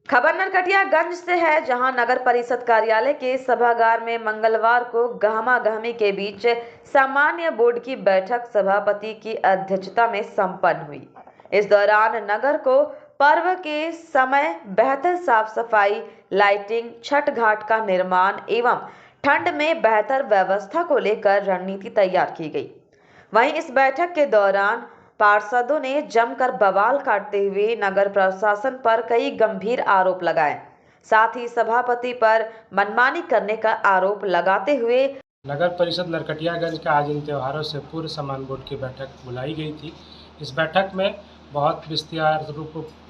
खबर नरकटियागंज से है, जहां नगर परिषद कार्यालय के सभागार में मंगलवार को गहमा-गहमी के बीच सामान्य बोर्ड की बैठक सभापति की अध्यक्षता में संपन्न हुई। इस दौरान नगर को पर्व के समय बेहतर साफ सफाई, लाइटिंग, छठ घाट का निर्माण एवं ठंड में बेहतर व्यवस्था को लेकर रणनीति तैयार की गई। वहीं इस बैठक के दौरान पार्षदों ने जमकर बवाल काटते हुए नगर प्रशासन पर कई गंभीर आरोप लगाए। साथ ही सभापति पर मनमानी करने का आरोप लगाते हुए नगर परिषद नरकटियागंज का आज इन त्योहारों से पूर्व सामान्य बोर्ड की बैठक बुलाई गई थी। इस बैठक में बहुत विस्तार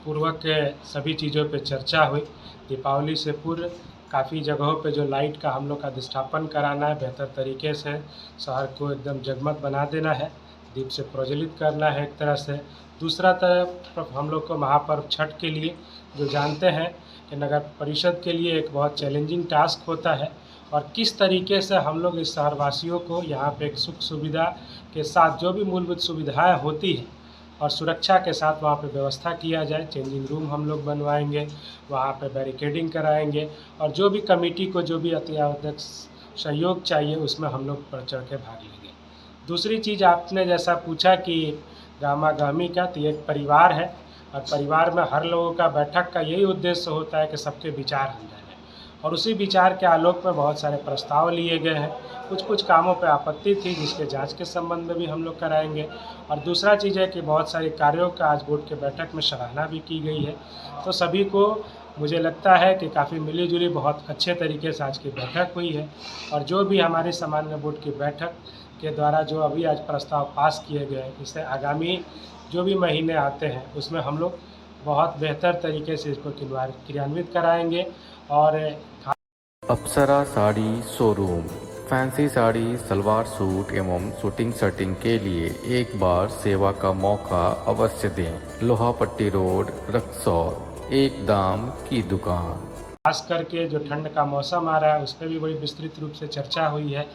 पूर्वक सभी चीज़ों पर चर्चा हुई। दीपावली से पूर्व काफ़ी जगहों पे जो लाइट का हम लोग का अधिष्ठापन कराना है, बेहतर तरीके से शहर को एकदम जगमग बना देना है, दीप से प्रज्वलित करना है एक तरह से। दूसरा तरफ हम लोग को महापर्व छठ के लिए जो जानते हैं कि नगर परिषद के लिए एक बहुत चैलेंजिंग टास्क होता है, और किस तरीके से हम लोग इस शहरवासियों को यहाँ पे एक सुख सुविधा के साथ जो भी मूलभूत सुविधाएं होती हैं और सुरक्षा के साथ वहाँ पे व्यवस्था किया जाए। चेंजिंग रूम हम लोग बनवाएंगे, वहाँ पे बैरिकेडिंग कराएंगे, और जो भी कमेटी को जो भी अति आवश्यक सहयोग चाहिए उसमें हम लोग बढ़ चढ़ के भाग लेंगे। दूसरी चीज़ आपने जैसा पूछा कि गामा गामी का, तो एक परिवार है और परिवार में हर लोगों का बैठक का यही उद्देश्य होता है कि सबके विचार हम जानें, और उसी विचार के आलोक में बहुत सारे प्रस्ताव लिए गए हैं। कुछ कामों पे आपत्ति थी जिसके जांच के संबंध में भी हम लोग कराएंगे, और दूसरा चीज़ है कि बहुत सारे कार्यों का आज बोर्ड के बैठक में सराहना भी की गई है। तो सभी को मुझे लगता है कि काफ़ी मिली जुली बहुत अच्छे तरीके से आज की बैठक हुई है, और जो भी हमारी सामान्य बोर्ड की बैठक के द्वारा जो अभी आज प्रस्ताव पास किए गए, इससे आगामी जो भी महीने आते हैं उसमें हम लोग बहुत बेहतर तरीके से इसको क्रियान्वित कराएंगे। और Apsara sari showroom fancy sari, salwar suit एवं शूटिंग शर्टिंग के लिए एक बार सेवा का मौका अवश्य दें। लोहापट्टी रोड, रक्सौल, एक दाम की दुकान। खास करके जो ठंड का मौसम आ रहा है उस पर भी बड़ी विस्तृत रूप से चर्चा हुई है।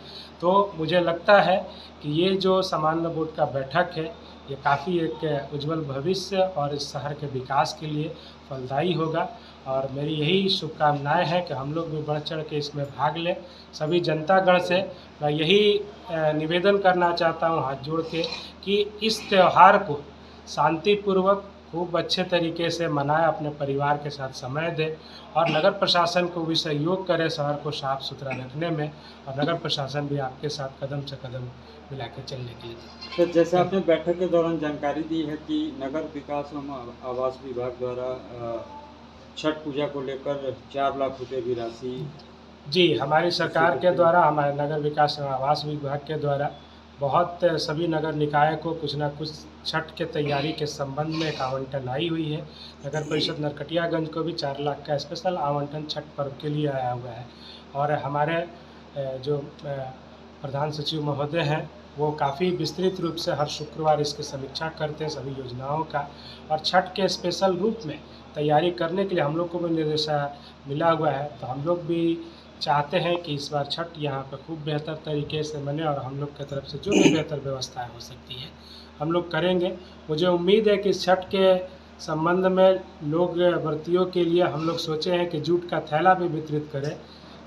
तो मुझे लगता है कि ये जो सामान्य बोर्ड का बैठक है, ये काफ़ी एक उज्जवल भविष्य और इस शहर के विकास के लिए फलदायी होगा, और मेरी यही शुभकामनाएं हैं कि हम लोग भी बढ़ चढ़ के इसमें भाग लें। सभी जनतागण से मैं यही निवेदन करना चाहता हूँ हाथ जोड़ के कि इस त्यौहार को शांतिपूर्वक खूब अच्छे तरीके से मनाएं, अपने परिवार के साथ समय दें, और नगर प्रशासन को भी सहयोग करें शहर को साफ़ सुथरा रखने में, और नगर प्रशासन भी आपके साथ कदम से कदम मिला के चलने के लिए। तो जैसे आपने बैठक के दौरान जानकारी दी है कि नगर विकास एवं आवास विभाग द्वारा छठ पूजा को लेकर 4 लाख रुपए की राशि जी, हमारी सरकार के द्वारा, हमारे नगर विकास एवं आवास विभाग के द्वारा बहुत सभी नगर निकाय को कुछ ना कुछ छठ के तैयारी के संबंध में एक आवंटन आई हुई है। नगर परिषद नरकटियागंज को भी 4 लाख का स्पेशल आवंटन छठ पर्व के लिए आया हुआ है, और हमारे जो प्रधान सचिव महोदय हैं वो काफ़ी विस्तृत रूप से हर शुक्रवार इसकी समीक्षा करते हैं सभी योजनाओं का, और छठ के स्पेशल रूप में तैयारी करने के लिए हम लोग को भी निर्देश मिला हुआ है। तो हम लोग भी चाहते हैं कि इस बार छठ यहाँ पे खूब बेहतर तरीके से बने, और हम लोग की तरफ से जो भी बेहतर व्यवस्थाएं हो सकती है हम लोग करेंगे। मुझे उम्मीद है कि इस छठ के संबंध में लोग व्रतियों के लिए हम लोग सोचे हैं कि जूट का थैला भी वितरित करें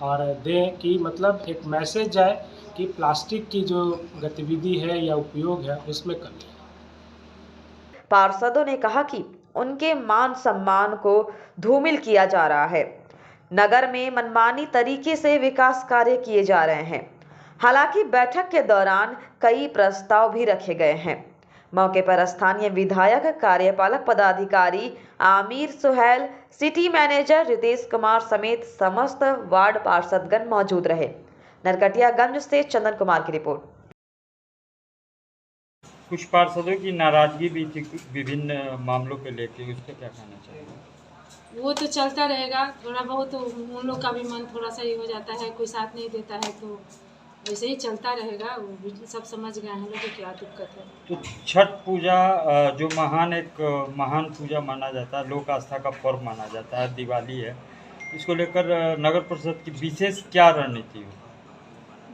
और दें, कि मतलब एक मैसेज जाए कि प्लास्टिक की जो गतिविधि है या उपयोग है उसमें कमी है। पार्षदों ने कहा कि उनके मान सम्मान को धूमिल किया जा रहा है। नगर में मनमानी तरीके से विकास कार्य किए जा रहे हैं। हालांकि बैठक के दौरान कई प्रस्ताव भी रखे गए हैं। मौके पर स्थानीय विधायक, कार्यपालक पदाधिकारी आमिर सुहेल, सिटी मैनेजर रितेश कुमार समेत समस्त वार्ड पार्षदगण मौजूद रहे। नरकटियागंज से चंदन कुमार की रिपोर्ट। कुछ पार्षदों की नाराजगी भी थी विभिन्न मामलों को लेकर, उस पर क्या कहना चाहिए? वो तो चलता रहेगा, थोड़ा बहुत तो उन लोग का भी मन थोड़ा सा ही हो जाता है, कोई साथ नहीं देता है तो वैसे ही चलता रहेगा। वो भी सब समझ गए हैं लोग कि क्या दिक्कत है। तो छठ पूजा जो महान पूजा माना जाता है, लोक आस्था का पर्व माना जाता है, दिवाली है, इसको लेकर नगर परिषद की विशेष क्या रणनीति है?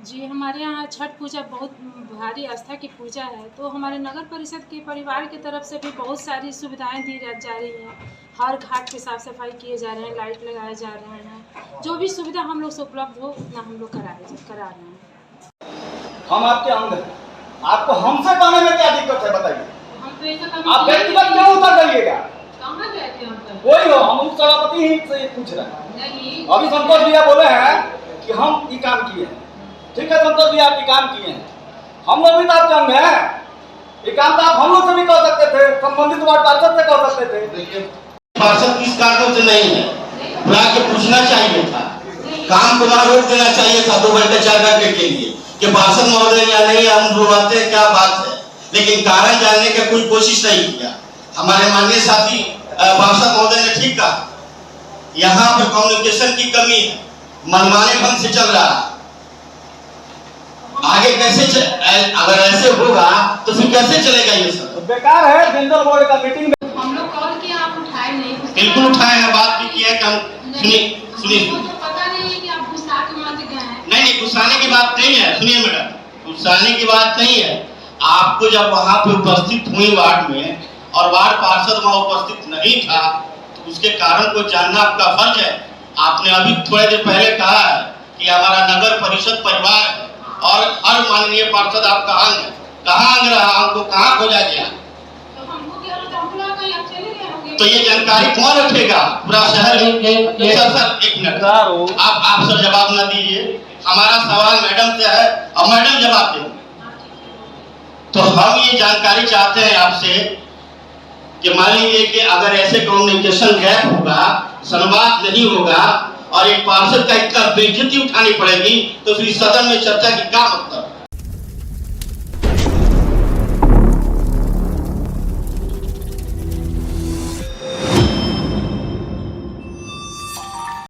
जी, हमारे यहाँ छठ पूजा बहुत भारी आस्था की पूजा है, तो हमारे नगर परिषद के परिवार की तरफ से भी बहुत सारी सुविधाएं दी जा रही हैं। हर घाट की साफ सफाई किए जा रहे हैं, लाइट लगाए जा रहे हैं, जो भी सुविधा हम लोग से उपलब्ध हो उतना हम लोग करा रहे हैं। हम आपके अंग हैं, आपको हमसे कहने में क्या दिक्कत है बताइए? हम तो ऐसा काम आप व्यक्तिगत क्यों उतर जाइएगा? कहाँ गए थे हम तक? वही हो, हम सभापति ही से पूछ रहे हैं। नहीं, अभी संतोष भैया बोले हैं कि हम ये काम किए हैं। ठीक है संतोष भैया, आप ये काम किए हैं, हम लोग भी तो आपके अंग हैं। ये काम तो आप हम लोग से भी कर सकते थे, संबंधित वार्ड पार्षद से कर सकते थे। देखिए पार्षद किस कारणों से नहीं है, बुला के पूछना चाहिए था, काम को ना रोक देना चाहिए था 2 घंटे 4 घंटे के लिए कि पार्षद महोदय या नहीं, हम बुलाते हैं क्या बात है, लेकिन कारण जानने की कोई कोशिश नहीं किया। हमारे माननीय साथी पार्षद महोदय ने ठीक कहा, यहाँ पर कम्युनिकेशन की कमी है, मनमाने ढंग से चल रहा है। आगे कैसे अगर ऐसे होगा तो फिर कैसे चलेगा ये सब? तो बेकार है। जनरल बोर्ड का मीटिंग में हम लोग कॉल किया, आप उठाए नहीं। बिल्कुल उठाए हैं, बात भी की है कि हम सुनिए वो तो पता नहीं है कि आप गुस्सा के मत गए हैं। नहीं गुस्साने की बात नहीं है, सुनिए मैडम, गुस्साने की बात नहीं है। आपको जब वहां पे उपस्थित हुई वार्ड में और वार्ड पार्षद वहां उपस्थित नहीं था तो उसके कारण को जानना आपका फर्ज है। आपने अभी थोड़ी देर पहले कहा है कि हमारा नगर परिषद परिवार है और हर माननीय पार्षद आपका अंग है। कहाँ अंग रहा, हमको कहाँ खोजा गया? तो हमको क्या होता, हम लोग कहीं अकेले गए होंगे। तो ये जानकारी कौन रखेगा? पूरा शहर। सर एक मिनट, आप सर जवाब न दीजिए, हमारा सवाल मैडम से है और मैडम जवाब दें। तो हम ये जानकारी चाहते हैं आपसे कि मान लीजिए कि अगर ऐसे कम्युनिकेशन गैप होगा, संवाद नहीं होगा और एक पार्षद का इतना बेइज्जती उठानी पड़ेगी तो फिर सदन में चर्चा की क्या मतलब?